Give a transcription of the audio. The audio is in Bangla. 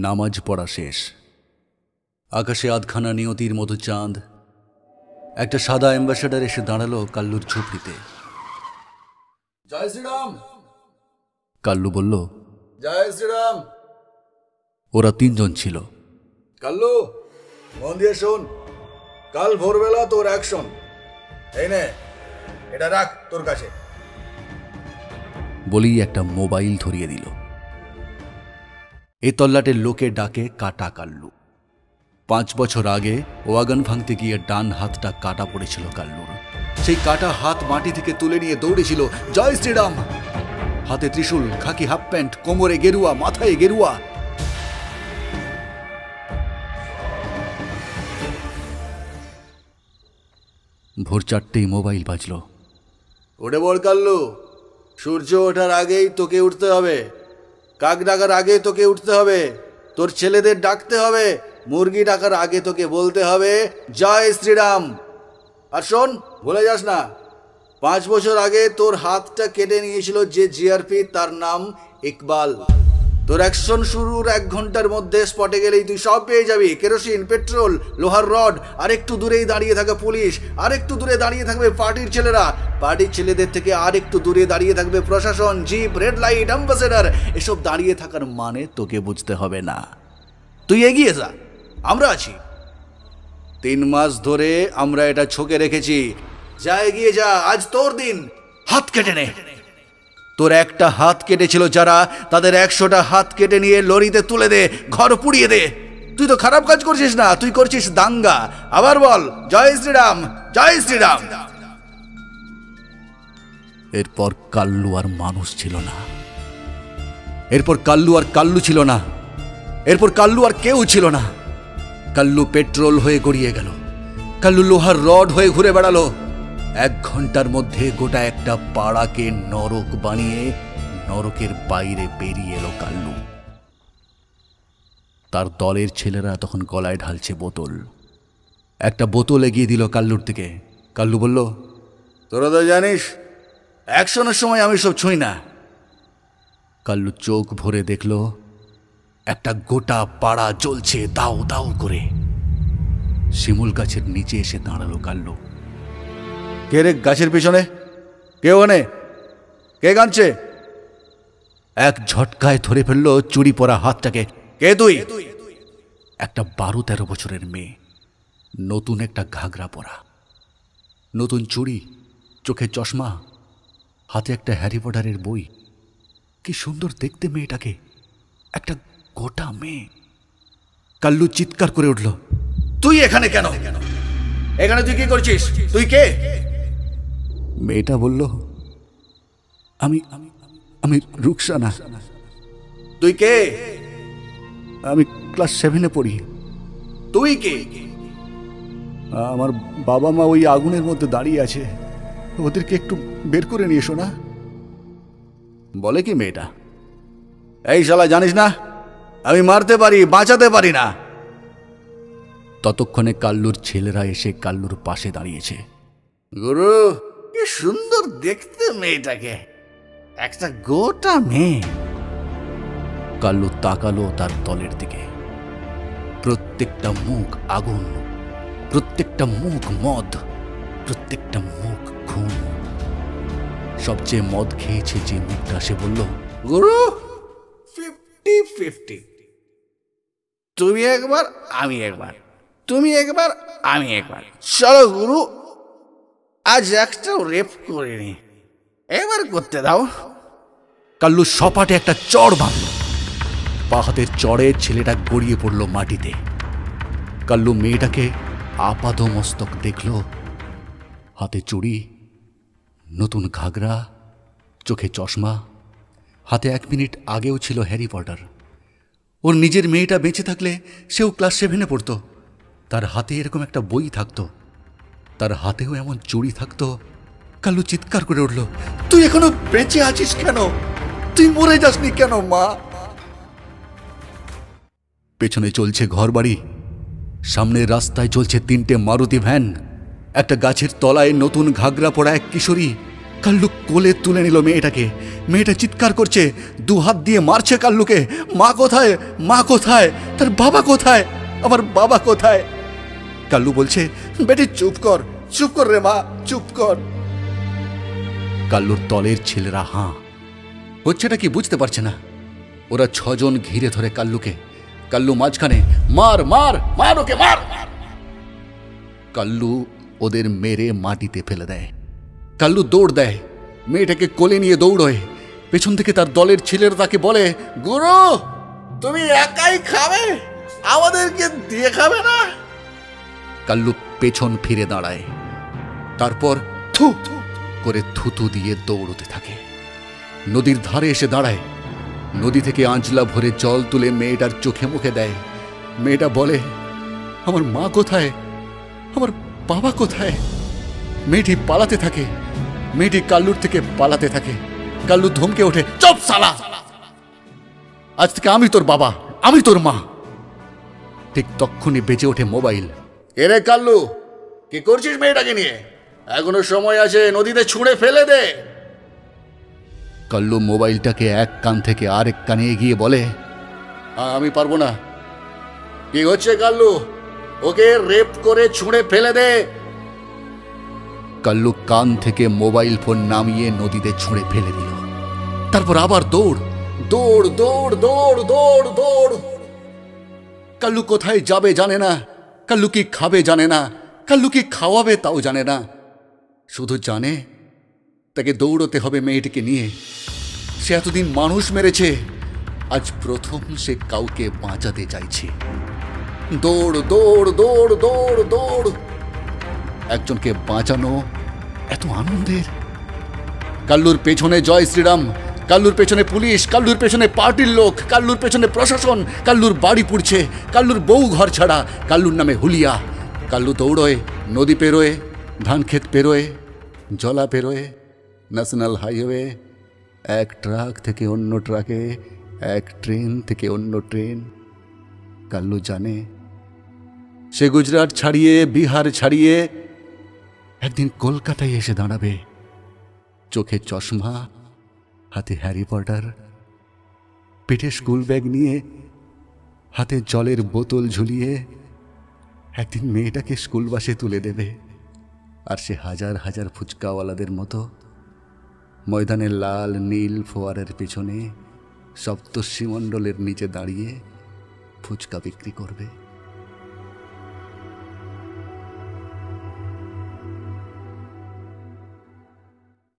নামাজ পড়া শেষ। আকাশে আধখানা নিয়তির মতো চাঁদ। একটা সাদা অ্যাম্বাসেডার এসে দাঁড়ালো কাল্লুর ঝুপড়িতে। জয় শ্রীরাম। কাল্লু বলল, জয় শ্রীরাম। ওরা তিনজন ছিল। কাল্লু, মন দিয়ে শোন, কাল ভোরবেলা তোর অ্যাকশন। এই নে, এটা রাখ তোর কাছে। বলেই একটা মোবাইল ধরিয়ে দিল। এ তল্লাটের লোকে ডাকে কাটা কাল্লু। 5 বছর আগে ওয়াগন ভাঙতে গিয়ে ডান হাতটা কাটা পড়েছিল কাল্লুর। সেই কাটা হাত মাটি থেকে তুলে নিয়ে দৌড়েছিল জয় শ্রীরাম। হাতে ত্রিশূল, খাকি হাফ প্যান্ট, কোমরে গেরুয়া, মাথায় গেরুয়া। ভোর 4টেই মোবাইল বাজল। উঠে পড় কাল্লু, সূর্য ওঠার আগেই তোকে উঠতে হবে। কাক ডাকার আগেই তোকে উঠতে হবে। তোর ছেলেদের ডাকতে হবে। মুরগি ডাকার আগে তোকে বলতে হবে জয় শ্রীরাম। আর শোন, ভুলে যাস না, 5 বছর আগে তোর হাতটা কেটে নিয়েছিল যে জিআরপি, তার নাম ইকবাল। তোর অ্যাকশন শুরুর 1 ঘন্টার মধ্যে স্পটে গেলেই তুই সব পেয়ে যাবি। কেরোসিন, পেট্রোল, লোহার রড। আর একটু দূরেই দাঁড়িয়ে থাকে পুলিশ। আর একটু দূরে দাঁড়িয়ে থাকবে পার্টির ছেলেরা। পার্টির ছেলেদের থেকে আর একটু দূরে দাঁড়িয়ে থাকবে প্রশাসন, জিপ, রেড লাইট, অ্যাম্বাসেডার। এসব দাঁড়িয়ে থাকার মানে তোকে বুঝতে হবে না। তুই এগিয়ে যা, আমরা আছি। 3 মাস ধরে আমরা এটা ছকে রেখেছি। যা, এগিয়ে যা, আজ তোর দিন। হাত কেটে নে। তোর একটা হাত কেটেছিল যারা, তাদের 100টা হাত কেটে নিয়ে লরিতে তুলে দে, ঘর পুড়িয়ে দে। তুই তো খারাপ কাজ করছিস না, তুই করছিস দাঙ্গা। আবার বল জয় শ্রীরাম, জয় শ্রীরাম। এরপর কাল্লু আর মানুষ ছিল না। এরপর কাল্লু আর কাল্লু ছিল না। এরপর কাল্লু আর কেউ ছিল না। কাল্লু পেট্রোল হয়ে গড়িয়ে গেল। কাল্লু লোহার রড হয়ে ঘুরে বেড়ালো। 1 ঘন্টার মধ্যে গোটা একটা পাড়াকে নরক বানিয়ে নরকের বাইরে বেরিয়ে এলো কাল্লু। তার দলের ছেলেরা তখন গলায় ঢালছে বোতল। একটা বোতল এগিয়ে দিল কাল্লুর দিকে। কাল্লু বলল, তোরা তো জানিস অ্যাকশনের সময় আমি সব ছুঁই না। কাল্লু চোখ ভরে দেখল একটা গোটা পাড়া জ্বলছে দাউ দাউ করে। শিমুল গাছের নিচে এসে দাঁড়ালো কাল্লু। কে রে গাছের পিছনে? কে ওখানে? কে গানছে? এক ঝটকায় ধরে ফেললো চুড়ি পরা হাতটাকে। কে তুই? একটা 12-13 বছরের মেয়ে, নতুন একটা ঘাগরা পরা, নতুন চুড়ি, চোখে চশমা, হাতে একটা হ্যারি পটারের বই। কি সুন্দর দেখতে মেয়েটাকে, একটা গোটা মেয়ে। কাল্লু চিৎকার করে উঠল, তুই এখানে কেন? এখানে তুই কি করছিস? তুই কে? মেয়েটা বলল, আমি আমি আমি রুকসানা। তুই কে? আমি ক্লাস 7-এ পড়ি। তুই কে? আমার বাবা মা ওই আগুনের মধ্যে দাঁড়িয়ে আছে, ওদেরকে একটু বের করে নিয়ে এসো না। বলে কি মেয়েটা? এই শালা, জানিস না আমি মারতে পারি, বাঁচাতে পারি না। ততক্ষণে কাল্লুর ছেলেরা এসে কাল্লুর পাশে দাঁড়িয়েছে। গুরু, কি সুন্দর দেখতে মেয়েটাকে, একটা গোটা মেয়ে। কাল্লু তাকালো তার দলের দিকে। প্রত্যেকটা মুখ আগুন, প্রত্যেকটা মুখ মদ, প্রত্যেকটা মুখ খুন। সবচেয়ে মদ খেয়েছে যে মুখটা, সে বলল, গুরু 50-50। তুমি একবার, আমি একবার, তুমি একবার, আমি একবার। চলো গুরু, আজ একটাও রেপ করিনি, এবার করতে দাও। কাল্লু সপাটে একটা চড় মারল। পা হাতের চড়ে ছেলেটা গড়িয়ে পড়ল মাটিতে। কাল্লু মেয়েটাকে আপাদ মস্তক দেখল। হাতে চুড়ি, নতুন ঘাগরা, চোখে চশমা, হাতে 1 মিনিট আগেও ছিল হ্যারি পটার। ওর নিজের মেয়েটা বেঁচে থাকলে সেও ক্লাস 7-এ পড়তো। তার হাতে এরকম একটা বই থাকতো, তার হাতেও এমন চুড়ি থাকতো। কাল্লু চিৎকার করে উঠল, তুই এখনো বেঁচে আছিস কেন? তুই মরে যাসনি কেন মা? পেছনে চলছে ঘরবাড়ি, সামনের রাস্তায় চলছে 3টে মারুতি ভ্যান। একটা গাছের তলায় নতুন ঘাগরা পড়া এক কিশোরী, কাল্লু কোলে তুলে নিল মেয়েটাকে। মেয়েটা চিৎকার করছে, দু হাত দিয়ে মারছে কাল্লুকে। মা কোথায়, মা কোথায়, তার বাবা কোথায়, আমার বাবা কোথায়? কাল্লু বলছে, বেটি চুপ কর, চুপ কর রে মা, চুপ কর। কাল্লুর দলের ছেলেরা হাঁ হচ্ছেটা কি বুঝতে পারছে না। ওরা 6 জন ঘিরে ধরে কাল্লুকে। কাল্লু মাঝখানে, মার মার মার ওকে মার। কাল্লু ওদের মেরে মাটিতে ফেলে দেয়। কাল্লু দৌড় দেয়, মেয়েটাকে কোলে নিয়ে দৌড়য়। পেছন থেকে তার দলের ছেলেরা তাকে বলে, গুরু তুমি একাই খাবে, আমাদেরকে দিয়ে খাবে না? কাল্লু পেছন ফিরে দাঁড়ায়, তারপর থু করে থুতু দিয়ে দৌড়তে থাকে। নদীর ধারে এসে দাঁড়ায়, নদী থেকে আঁচলা ভরে জল তুলে মেয়েটার চোখে মুখে দেয়। মেয়েটা বলে, আমার মা কোথায়, আমার বাবা কোথায়? মেয়েটি পালাতে থাকে, মেয়েটি কাল্লুর থেকে পালাতে থাকে। কাল্লু ধমকে ওঠে, চুপ শালা, আজ থেকে আমি তোর বাবা, আমি তোর মা। ঠিক তক্ষুনি বেজে ওঠে মোবাইল। এরে কাল্লু, কি করছিস মেয়েটাকে নিয়ে? এখনো সময় আছে, নদীতে ছুঁড়ে ফেলে দে। কাল্লু মোবাইলটাকে এক কান থেকে আরেক কানে এগিয়ে বলে, আমি পারবো না। কি হচ্ছে কাল্লু? ওকে রেপ করে ছুঁড়ে ফেলে দে। কাল্লু কান থেকে মোবাইল ফোন নামিয়ে নদীতে ছুঁড়ে ফেলে দিল। তারপর আবার দৌড় দৌড় দৌড় দৌড় দৌড় দৌড়। কাল্লু কোথায় যাবে জানে না, কাল্লু কি খাবে জানে না, কাল্লু কি খাওয়াবে তাও জানে না। শুধু জানে তাকে দৌড়তে হবে মেয়েটিকে নিয়ে। সে এতদিন মানুষ মেরেছে, আজ প্রথম সে কাউকে বাঁচাতে চাইছে। দৌড় দৌড় দৌড় দৌড় দৌড়। একজনকে বাঁচানো এত আনন্দের। কাল্লুর পেছনে জয় শ্রীরাম, কাল্লুর পেছনে পুলিশ, কাল্লুর পেছনে পার্টির লোক, কাল্লুর পেছনে প্রশাসন। কাল্লুর বাড়ি পুড়ছে, কাল্লুর বউ ঘর ছাড়া, কাল্লুর নামে হুলিয়া। কাল্লু দৌড়োয়, নদী পেরোয়, ধান ক্ষেত পেরোয়, জলা পেরোয়, ন্যাশনাল হাইওয়ে, এক ট্রাক থেকে অন্য ট্রাকে, এক ট্রেন থেকে অন্য ট্রেন। কাল্লু জানে সে গুজরাট ছাড়িয়ে, বিহার ছাড়িয়ে একদিন কলকাতায় এসে দাঁড়াবে। চোখে চশমা, হাতে হ্যারি পটার, পেটে স্কুল ব্যাগ নিয়ে, হাতে জলের বোতল ঝুলিয়ে একদিন মেয়েটাকে স্কুল বাসে তুলে দেবে। আর সে হাজার হাজার ফুচকাওয়ালাদের মতো ময়দানের লাল নীল ফোয়ারের পিছনে সপ্তর্ষিমণ্ডলের নিচে দাঁড়িয়ে ফুচকা বিক্রি করবে।